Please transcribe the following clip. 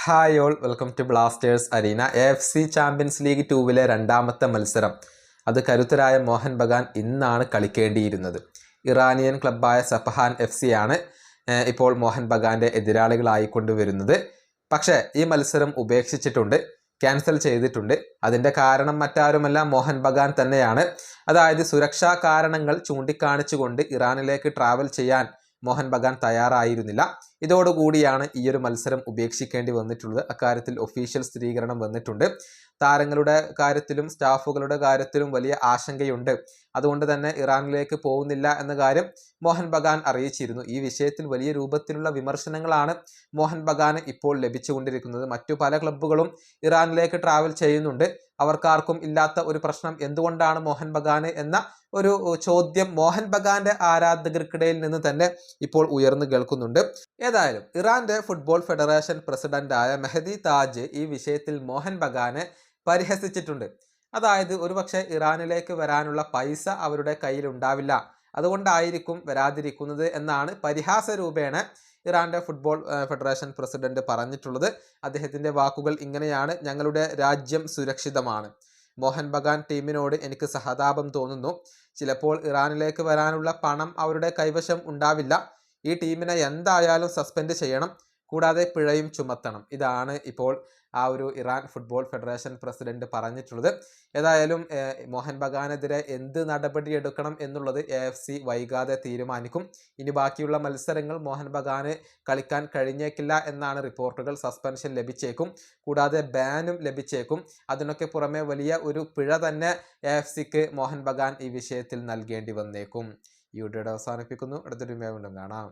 Hi all, welcome to Blasters arena. AFC champions league 2 രണ്ടാമത്തെ മത്സരം അത് കരുത്തരായ മോഹൻ ബഗാൻ ഇന്നാണ് കളിക്കേണ്ടിയിരുന്നത്. ഇറാനിയൻ ക്ലബ്ബായ സഫഹാൻ FC ആണ് ഇപ്പോൾ മോഹൻ ബഗാൻ്റെ എതിരാളികളായിക്കൊണ്ട് വരുന്നത്. പക്ഷേ ഈ മത്സരം ഉപേക്ഷിച്ചിട്ടുണ്ട്, ക്യാൻസൽ ചെയ്തിട്ടുണ്ട്. അതിൻ്റെ കാരണം മറ്റാരുമല്ല, മോഹൻ ബഗാൻ തന്നെയാണ്. അതായത് സുരക്ഷാ കാരണങ്ങൾ ചൂണ്ടിക്കാണിച്ചുകൊണ്ട് ഇറാനിലേക്ക് ട്രാവൽ ചെയ്യാൻ മോഹൻ ബഗാൻ തയ്യാറായിരുന്നില്ല. ഇതോടുകൂടിയാണ് ഈ ഒരു മത്സരം ഉപേക്ഷിക്കേണ്ടി വന്നിട്ടുള്ളത്. അക്കാര്യത്തിൽ ഒഫീഷ്യൽ സ്ഥിരീകരണം വന്നിട്ടുണ്ട്. താരങ്ങളുടെ കാര്യത്തിലും സ്റ്റാഫുകളുടെ കാര്യത്തിലും വലിയ ആശങ്കയുണ്ട്. അതുകൊണ്ട് തന്നെ ഇറാനിലേക്ക് പോകുന്നില്ല എന്ന കാര്യം മോഹൻ ബഗാൻ അറിയിച്ചിരുന്നു. ഈ വിഷയത്തിൽ വലിയ രൂപത്തിലുള്ള വിമർശനങ്ങളാണ് മോഹൻ ബഗാന് ഇപ്പോൾ ലഭിച്ചുകൊണ്ടിരിക്കുന്നത്. മറ്റു പല ക്ലബ്ബുകളും ഇറാനിലേക്ക് ട്രാവൽ ചെയ്യുന്നുണ്ട്. അവർക്കാർക്കും ഇല്ലാത്ത ഒരു പ്രശ്നം എന്തുകൊണ്ടാണ് മോഹൻ ബഗാന് എന്ന ഒരു ചോദ്യം മോഹൻ ബഗാന്റെ ആരാധകർക്കിടയിൽ നിന്ന് തന്നെ ഇപ്പോൾ ഉയർന്നു കേൾക്കുന്നുണ്ട്. ഏതായാലും ഇറാന്റെ ഫുട്ബോൾ ഫെഡറേഷൻ പ്രസിഡന്റായ മെഹദി താജ് ഈ വിഷയത്തിൽ മോഹൻ ബഗാനെ പരിഹസിച്ചിട്ടുണ്ട്. അതായത് ഒരുപക്ഷെ ഇറാനിലേക്ക് വരാനുള്ള പൈസ അവരുടെ കയ്യിൽ ഉണ്ടാവില്ല, അതുകൊണ്ടായിരിക്കും വരാതിരിക്കുന്നത് എന്നാണ് പരിഹാസ രൂപേണ ഇറാന്റെ ഫുട്ബോൾ ഫെഡറേഷൻ പ്രസിഡന്റ് പറഞ്ഞിട്ടുള്ളത്. അദ്ദേഹത്തിന്റെ വാക്കുകൾ ഇങ്ങനെയാണ്: ഞങ്ങളുടെ രാജ്യം സുരക്ഷിതമാണ്. മോഹൻ ബഗാൻ ടീമിനോട് എനിക്ക് സഹതാപം തോന്നുന്നു. ചിലപ്പോൾ ഇറാനിലേക്ക് വരാനുള്ള പണം അവരുടെ കൈവശം ഉണ്ടാവില്ല. ഈ ടീമിനെ എന്തായാലും സസ്പെൻഡ് ചെയ്യണം, കൂടാതെ പിഴയും ചുമത്തണം. ഇതാണ് ഇപ്പോൾ ആ ഒരു ഇറാൻ ഫുട്ബോൾ ഫെഡറേഷൻ പ്രസിഡന്റ് പറഞ്ഞിട്ടുള്ളത്. ഏതായാലും മോഹൻ ബഗാനെതിരെ എന്ത് നടപടി എടുക്കണം എന്നുള്ളത് AFC വൈകാതെ തീരുമാനിക്കും. ഇനി ബാക്കിയുള്ള മത്സരങ്ങൾ മോഹൻ ബഗാന് കളിക്കാൻ കഴിഞ്ഞേക്കില്ല എന്നാണ് റിപ്പോർട്ടുകൾ. സസ്പെൻഷൻ ലഭിച്ചേക്കും, കൂടാതെ ബാനും ലഭിച്ചേക്കും. അതിനൊക്കെ പുറമെ വലിയ ഒരു പിഴ തന്നെ AFCക്ക് മോഹൻ ബഗാൻ ഈ വിഷയത്തിൽ നൽകേണ്ടി വന്നേക്കും. ഈ വീഡിയോയുടെ അവസാനിപ്പിക്കുന്നു. അടുത്തൊരു വീണ്ടും കാണാം.